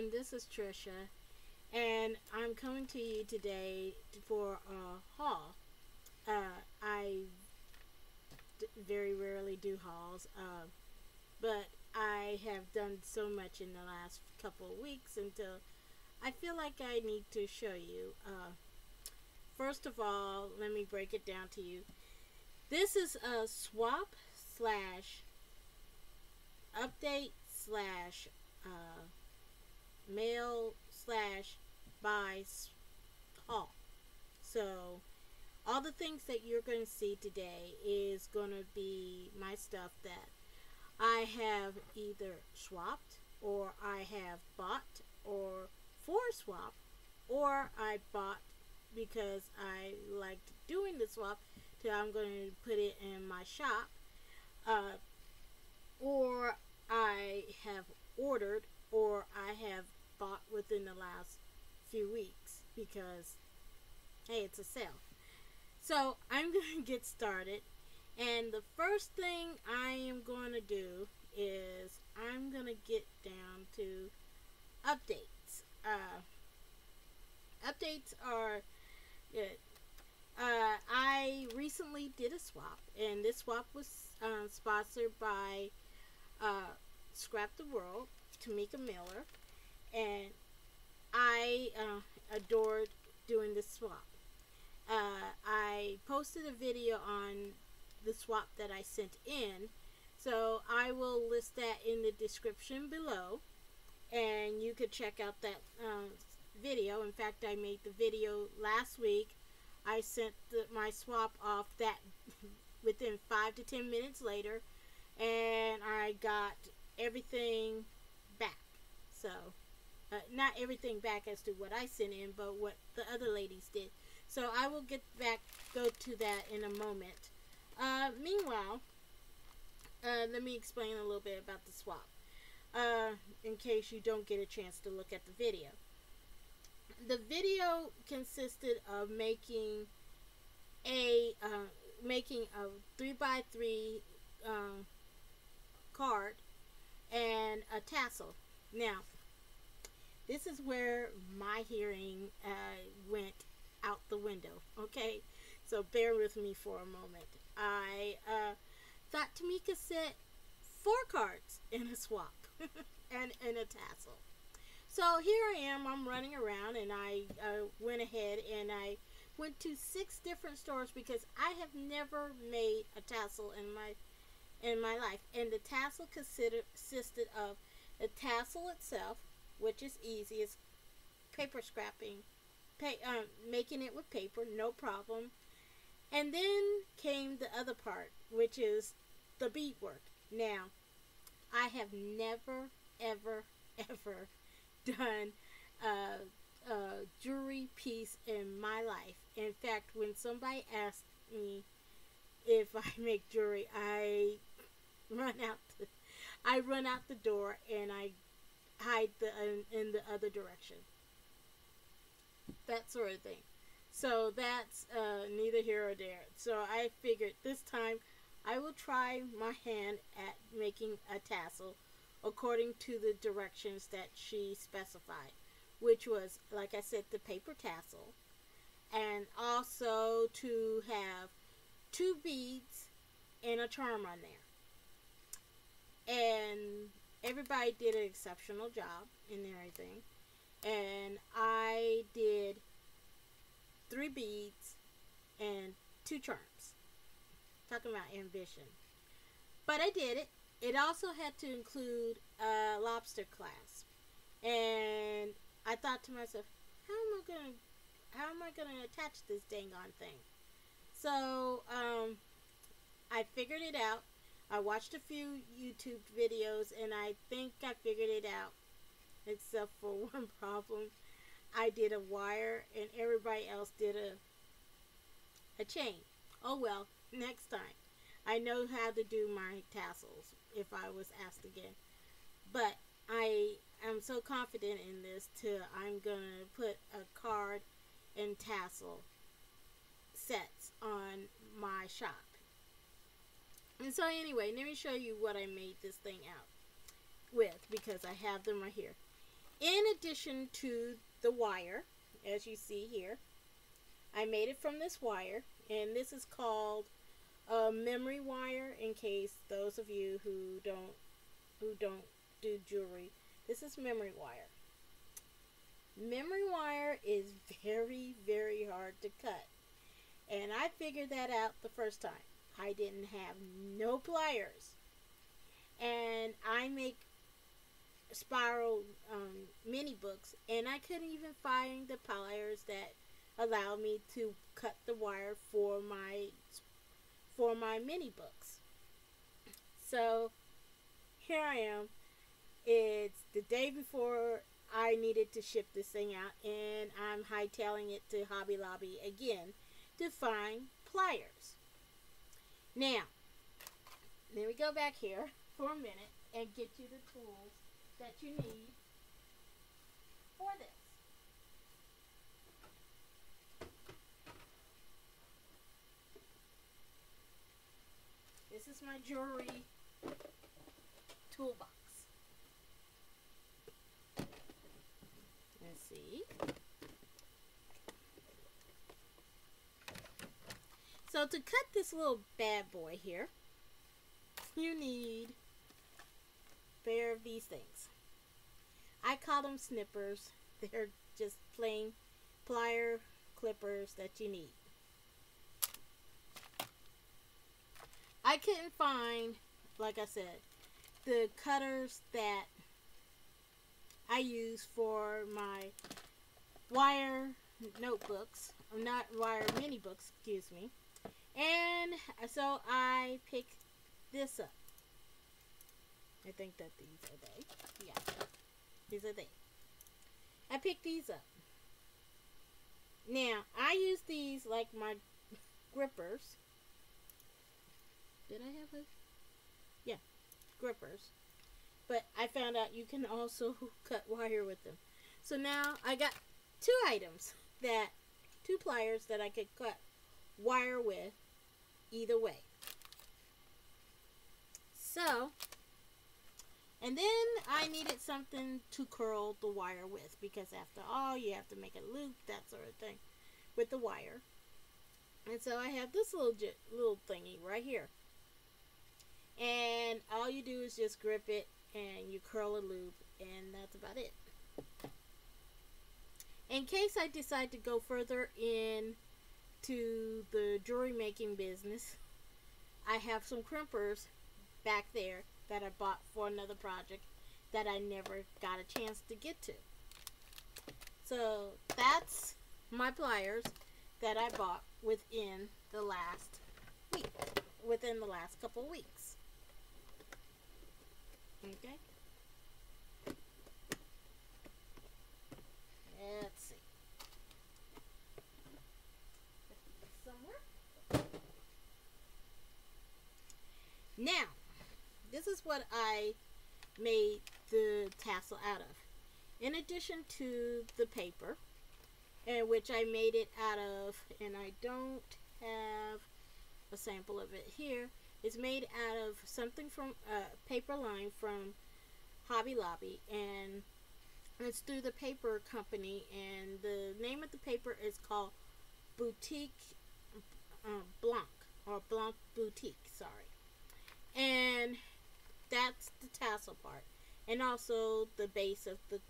and this is Trisha, and I'm coming to you today for a haul. I very rarely do hauls, but I have done so much in the last couple of weeks until I feel like I need to show you. First of all, let me break it down to you. This is a swap slash update slash mail slash buy haul. So all the things that you're going to see today is going to be my stuff that I have either swapped, or I have bought, or for swap, or I bought because I liked doing the swap, so I'm going to put it in my shop, or I have ordered, or I have bought within the last few weeks because, hey, it's a sale. So I'm going to get started, and the first thing I am going to do is I'm going to get down to updates. Updates are good. I recently did a swap, and this swap was sponsored by Scrap the World, Tamika Miller, and I adored doing this swap. I posted a video on the swap that I sent in, so I will list that in the description below, and you could check out that video. In fact, I made the video last week. I sent my swap off that within 5 to 10 minutes later, and I got everything back. So not everything back as to what I sent in, but what the other ladies did. So I will go to that in a moment. Meanwhile, let me explain a little bit about the swap, in case you don't get a chance to look at the video. The video consisted of making a 3x3 card and a tassel. Now, this is where my hearing went out the window. Okay, so bear with me for a moment. I thought Tamika said 4 cards in a swap and a tassel. So here I am, I'm running around, and I went ahead and I went to 6 different stores because I have never made a tassel in my life. And the tassel consisted of the tassel itself, which is easy. It's paper scrapping, making it with paper, no problem. And then came the other part, which is the beadwork. Now, I have never, ever, ever done a jewelry piece in my life. In fact, when somebody asked me if I make jewelry, I run out the door and I hide in the other direction. That sort of thing. So that's neither here or there. So I figured this time I will try my hand at making a tassel according to the directions that she specified, which was, like I said, the paper tassel, and also to have 2 beads and a charm on there. And everybody did an exceptional job in everything. And I did 3 beads and 2 charms. Talking about ambition. But I did it. It also had to include a lobster clasp. And I thought to myself, how am I gonna attach this dang on thing? So I figured it out. I watched a few YouTube videos, and I think I figured it out. Except for one problem. I did a wire and everybody else did a chain. Oh well, next time. I know how to do my tassels if I was asked again. But I am so confident in this I'm gonna put a card and tassel sets on my shop. And so anyway, let me show you what I made this thing out with, because I have them right here. in addition to the wire, as you see here, I made it from this wire, and this is called a memory wire. In case those of you who don't do jewelry, this is memory wire. Memory wire is very, very hard to cut, and I figured that out the first time. I didn't have no pliers, and I make spiral mini books, and I couldn't even find the pliers that allow me to cut the wire for my mini books. So here I am. It's the day before I needed to ship this thing out, and I'm hightailing it to Hobby Lobby again to find pliers. Now, let me go back here for a minute and get you the tools that you need for this. This is my jewelry toolbox. Let's see. So to cut this little bad boy here, you need a pair of these things. I call them snippers. They're just plain plier clippers that you need. I couldn't find, like I said, the cutters that I use for my wire notebooks, or not wire mini books, excuse me. And so I picked this up. I think that these are they. Yeah, these are they. I picked these up. Now, I use these like my grippers. Did I have a... Yeah, grippers. But I found out you can also cut wire with them. So now I got two pliers that I could cut wire with either way. So, and then I needed something to curl the wire with, because after all, you have to make a loop, that sort of thing, with the wire. And so I have this little thingy right here. And all you do is just grip it and you curl a loop, and that's about it. In case I decide to go further into the jewelry making business, I have some crimpers back there that I bought for another project that I never got a chance to get to. So that's my pliers that I bought within the last couple weeks. Okay. Let's see. Somewhere. Now, this is what I made the tassel out of. In addition to the paper, and which I made it out of, and I don't have a sample of it here. It's made out of something from paper line from Hobby Lobby, and it's through the paper company, and the name of the paper is called Boutique Blanc, or Blanc Boutique, sorry. And that's the tassel part, and also the base of the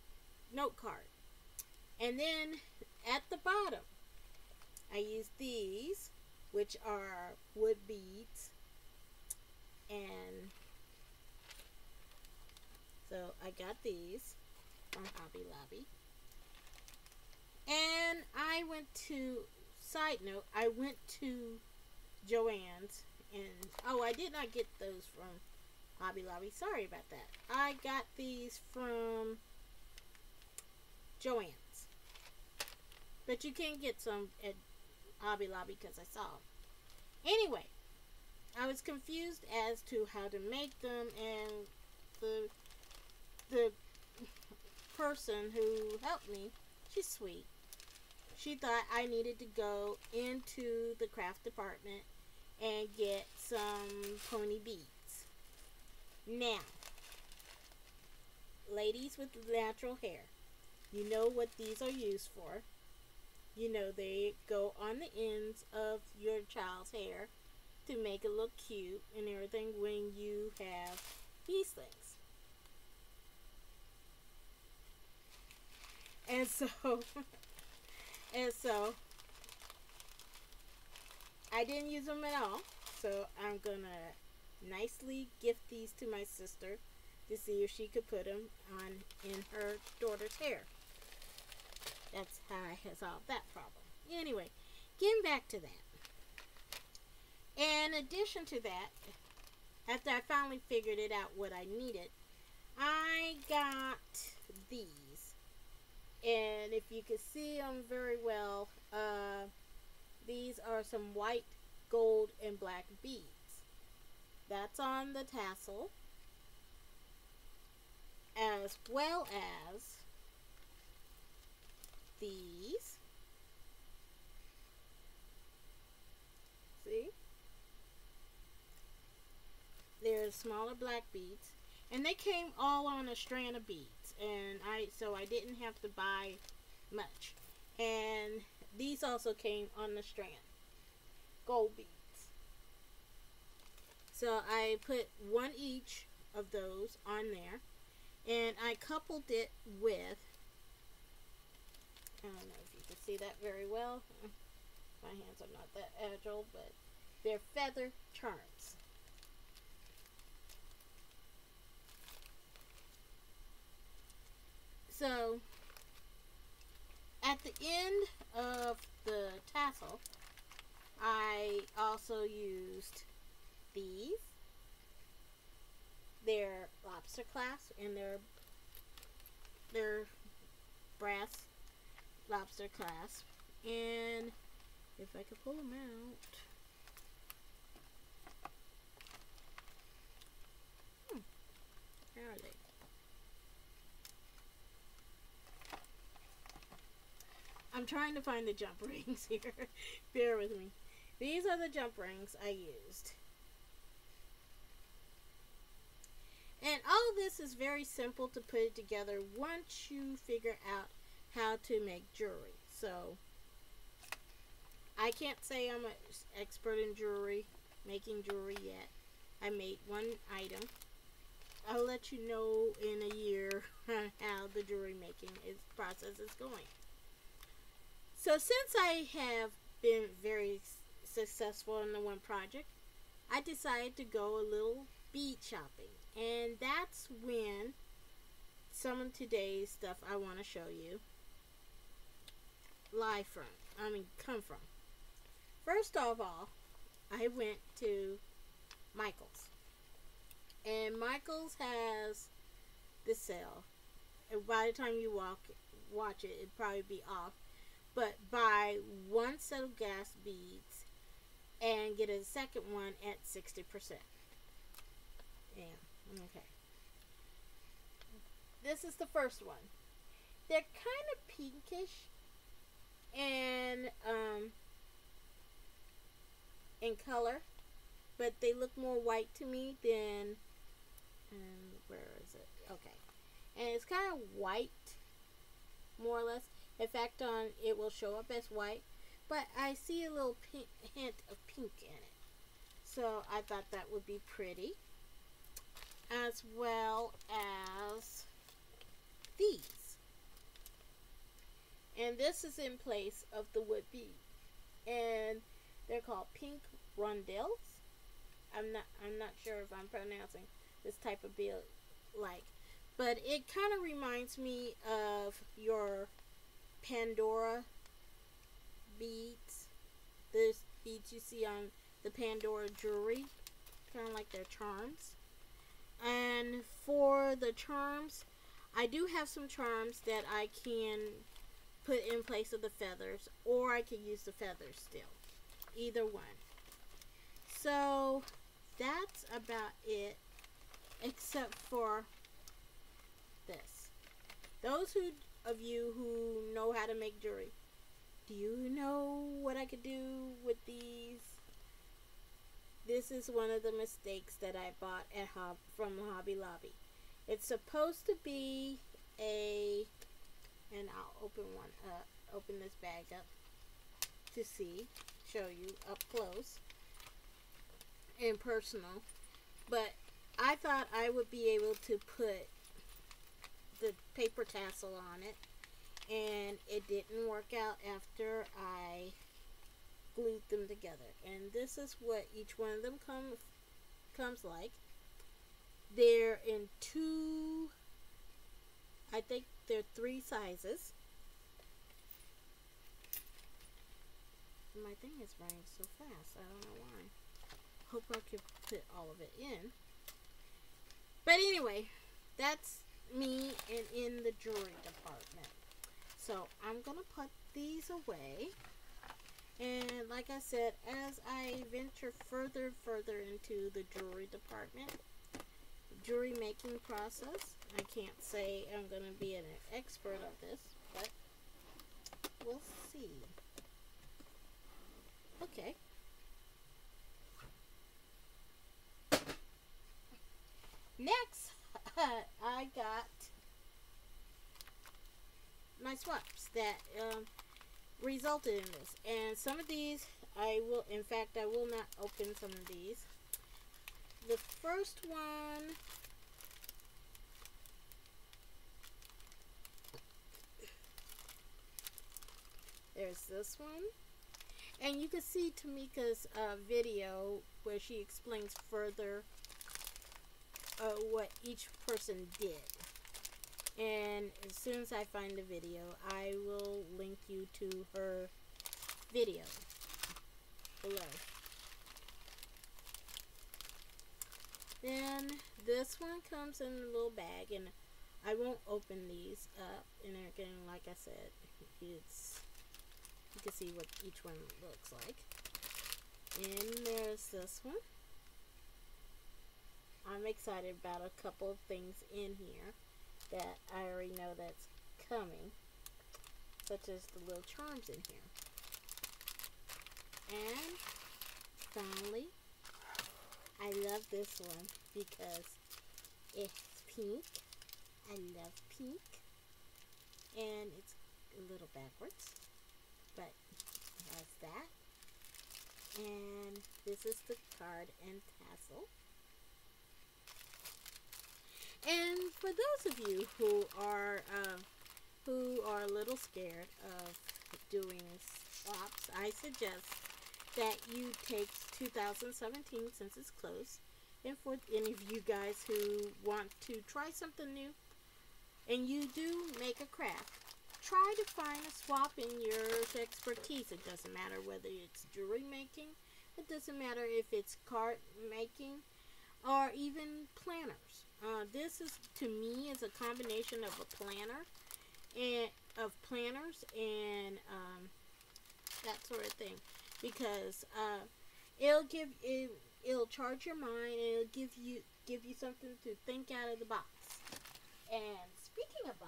note card. And then at the bottom, I use these, which are wood beads. And so I got these from Hobby Lobby. And I went to, side note, I went to Joann's, and oh, I did not get those from Hobby Lobby. Sorry about that. I got these from Joann's. But you can get some at Hobby Lobby because I saw them. Anyway, I was confused as to how to make them, and the person who helped me, she's sweet. She thought I needed to go into the craft department and get some pony beads. Now, ladies with natural hair, You know what these are used for. You know they go on the ends of your child's hair to make it look cute and everything when you have these things. And so, and so, I didn't use them at all. So I'm gonna nicely gift these to my sister to see if she could put them on in her daughter's hair. That's how I solved that problem. Anyway, getting back to that. In addition to that, after I finally figured it out what I needed, I got these. And if you can see them very well, these are some white, gold, and black beads. That's on the tassel, as well as these. See? They're smaller black beads, and they came all on a strand of beads, and so I didn't have to buy much. And these also came on the strand, gold beads. So I put one each of those on there, and I coupled it with, I don't know if you can see that very well. My hands are not that agile, but they're feather charms. So at the end of the tassel, I also used these. They're lobster clasp, and they're brass lobster clasp. And if I could pull them out, where are they? I'm trying to find the jump rings here. Bear with me. These are the jump rings I used. And all this is very simple to put it together once you figure out how to make jewelry. So, I can't say I'm an expert in jewelry, making jewelry yet. I made one item. I'll let you know in a year how the jewelry making process is going. So since I have been very successful in the one project, I decided to go a little bead shopping. And that's when some of today's stuff I want to show you come from. First of all, I went to Michael's. And Michael's has the sale. And by the time you watch it, it'd probably be off. But buy one set of gas beads and get a second one at 60%. Yeah, okay. This is the first one. They're kind of pinkish and in color, but they look more white to me than, where is it? Okay. And it's kind of white, more or less. In fact, it will show up as white, but I see a little hint of pink in it. So I thought that would be pretty, as well as these. And this is in place of the wood bead, and they're called pink rondelles. I'm not sure if I'm pronouncing this type of bead like, but it kind of reminds me of your Pandora beads. The beads you see on the Pandora jewelry, kind of like their charms. And for the charms, I do have some charms that I can put in place of the feathers, or I can use the feathers still. Either one. So that's about it, except for this. Those of you who know how to make jewelry, do you know what I could do with these? This is one of the mistakes that I bought from Hobby Lobby. It's supposed to be and open one up, open this bag up to show you up close and personal. But I thought I would be able to put the paper tassel on it, and it didn't work out after I glued them together. And this is what each one of them comes like. They're in two, I think they're 3 sizes. My thing is running so fast, I don't know why. Hope I can fit all of it in. But anyway, that's me and in the jewelry department. So I'm gonna put these away. And like I said, as I venture further into the jewelry department, jewelry making process, I can't say I'm gonna be an expert of this, but we'll see. Okay. Next, I got my swaps that resulted in this. And some of these, I will not open some of these. The first one, there's this one. And you can see Tamika's video where she explains further what each person did. And as soon as I find the video, I will link you to her video below. Then this one comes in a little bag, and I won't open these up. And again, like I said, it's, you can see what each one looks like. And there's this one. I'm excited about a couple of things in here that I already know that's coming, such as the little charms in here. And finally, I love this one because it's pink. I love pink. And it's a little backwards, but it has that. And this is the card and tassel. And for those of you who are a little scared of doing swaps, I suggest that you take 2017 since it's close. And for any of you guys who want to try something new, and you do make a craft, try to find a swap in your expertise. It doesn't matter whether it's jewelry making, it doesn't matter if it's card making, or even planners. This is, to me, is a combination of a planner and of planners and that sort of thing, because it'll charge your mind, and it'll give you something to think out of the box. And speaking of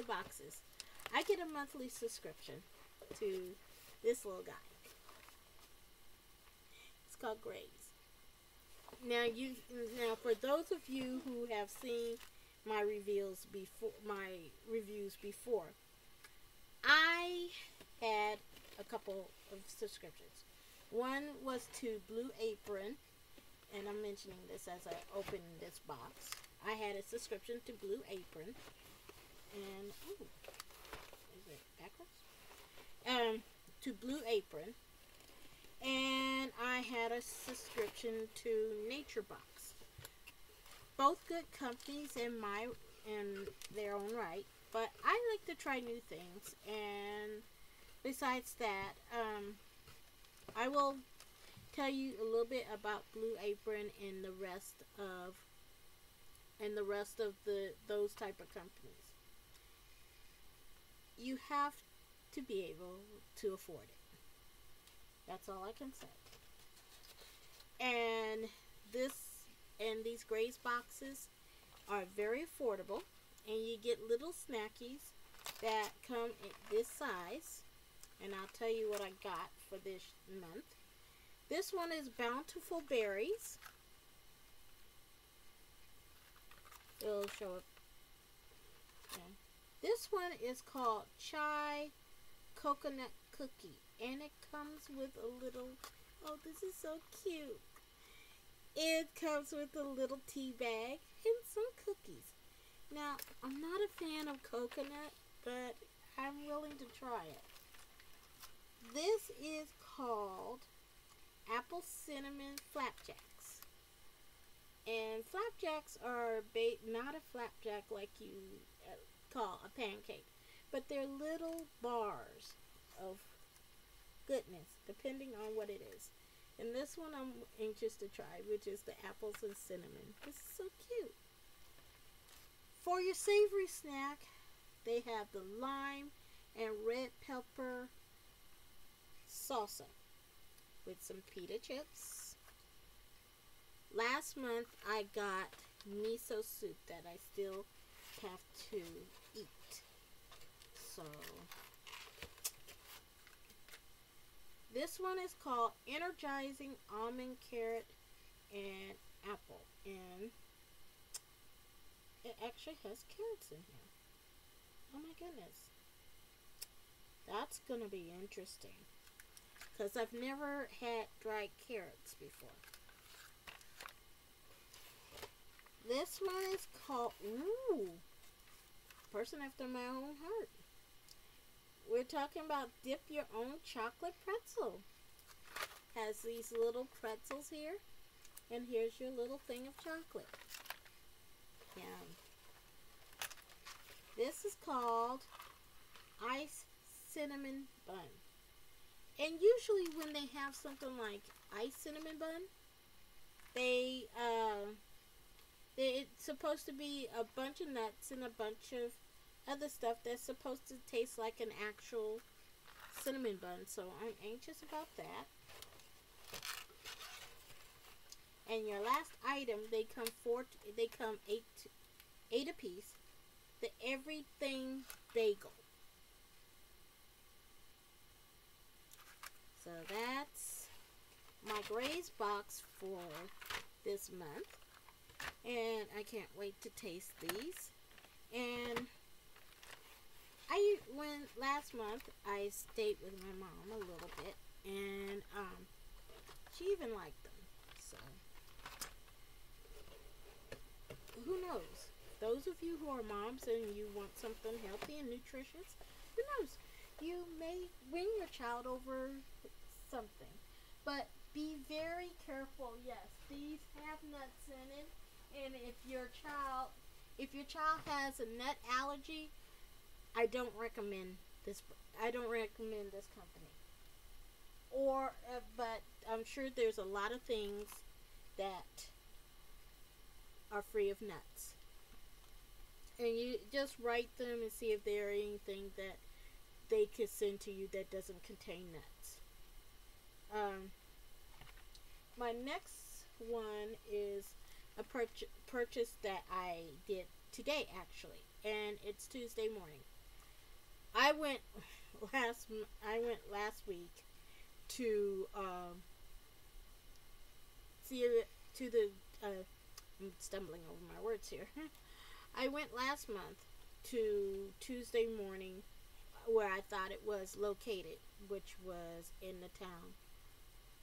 boxes, I get a monthly subscription to this little guy. It's called Graze. Now, for those of you who have seen my reviews before, I had a couple of subscriptions. One was to Blue Apron, and I'm mentioning this as I open this box. I had a subscription to Blue Apron, and is it backwards? To Blue Apron. And I had a subscription to Nature Box. Both good companies in their own right, but I like to try new things. And besides that, I will tell you a little bit about Blue Apron and the rest of those type of companies. You have to be able to afford it. That's all I can say. And these Graze boxes are very affordable, and you get little snackies that come in this size. And I'll tell you what I got for this month. This one is Bountiful Berries. It'll show up. Yeah. This one is called Chai Coconut Cookie, and it comes with a little, oh, this is so cute. It comes with a little tea bag and some cookies. Now, I'm not a fan of coconut, but I'm willing to try it. This is called Apple Cinnamon Flapjacks. And flapjacks are not a flapjack like you call a pancake, but they're little bars of goodness, depending on what it is. And this one I'm anxious to try, which is the apples and cinnamon. This is so cute. For your savory snack, they have the lime and red pepper salsa with some pita chips. Last month I got miso soup that I still have to eat. So this one is called Energizing Almond, Carrot, and Apple. And it actually has carrots in here. Oh my goodness. That's going to be interesting. Because I've never had dried carrots before. This one is called, ooh, person after my own heart. We're talking about dip your own chocolate pretzel. Has these little pretzels here. And here's your little thing of chocolate. Yum. This is called Ice Cinnamon Bun. And usually when they have something like ice cinnamon bun, it's supposed to be a bunch of nuts and a bunch of other stuff that's supposed to taste like an actual cinnamon bun. So I'm anxious about that. And your last item, they come eight a piece. The Everything Bagel. So that's my Graze box for this month. And I can't wait to taste these. And last month I stayed with my mom a little bit, and she even liked them. So who knows? Those of you who are moms and you want something healthy and nutritious, who knows? You may win your child over something. But be very careful. Yes, these have nuts in it. And if your child has a nut allergy, I don't recommend this. I don't recommend this company. But I'm sure there's a lot of things that are free of nuts. And you just write them and see if there are anything that they could send to you that doesn't contain nuts. My next one is a purchase that I did today, actually, and it's Tuesday morning. I went last week to I'm stumbling over my words here. I went last month to Tuesday morning where I thought it was located, which was in the town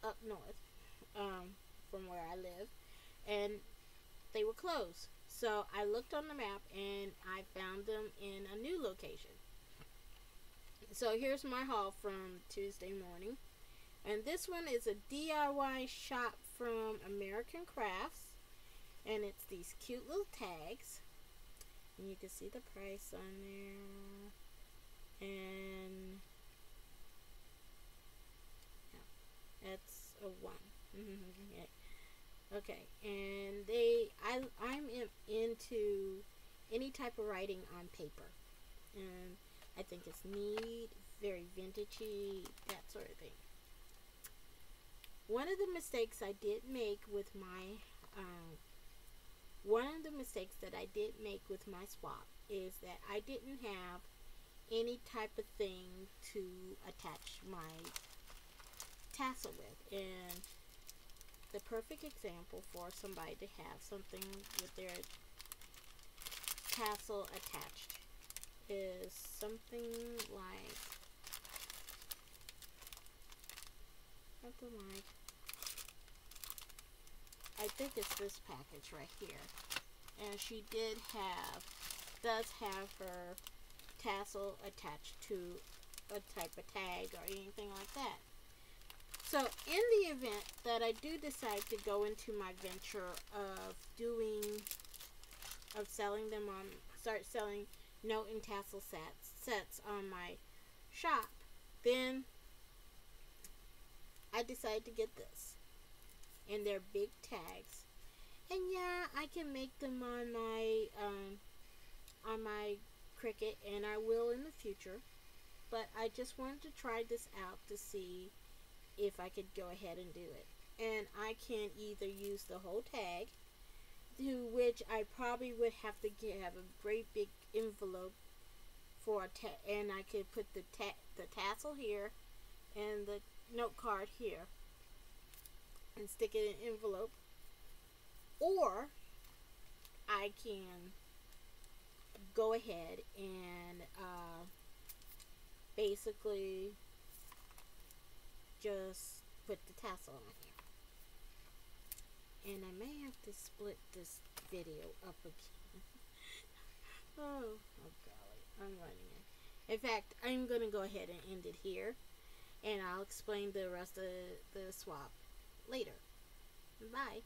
up north from where I live, and they were closed. So I looked on the map and I found them in a new location. So here's my haul from Tuesday morning. And this one is a DIY shop from American Crafts. And it's these cute little tags. And you can see the price on there. And yeah, that's a 1. Yeah. Okay, and I'm into any type of writing on paper, and I think it's neat, very vintagey, that sort of thing. One of the mistakes that I did make with my swap is that I didn't have any type of thing to attach my tassel with, and the perfect example for somebody to have something with their tassel attached is something like I think it's this package right here. And she does have her tassel attached to a type of tag or anything like that. So in the event that I do decide to go into my venture of selling them start selling note and tassel sets on my shop, then I decide to get this. And they're big tags. And yeah, I can make them on my Cricut, and I will in the future. But I just wanted to try this out to see if I could go ahead and do it. And I can either use the whole tag, to which I probably would have to have a great big envelope for and I could put the tassel here and the note card here and stick it in an envelope, or I can go ahead and basically just put the tassel on here. And I may have to split this video up again. oh golly, I'm running it. In fact, I'm going to go ahead and end it here, and I'll explain the rest of the swap later. Bye.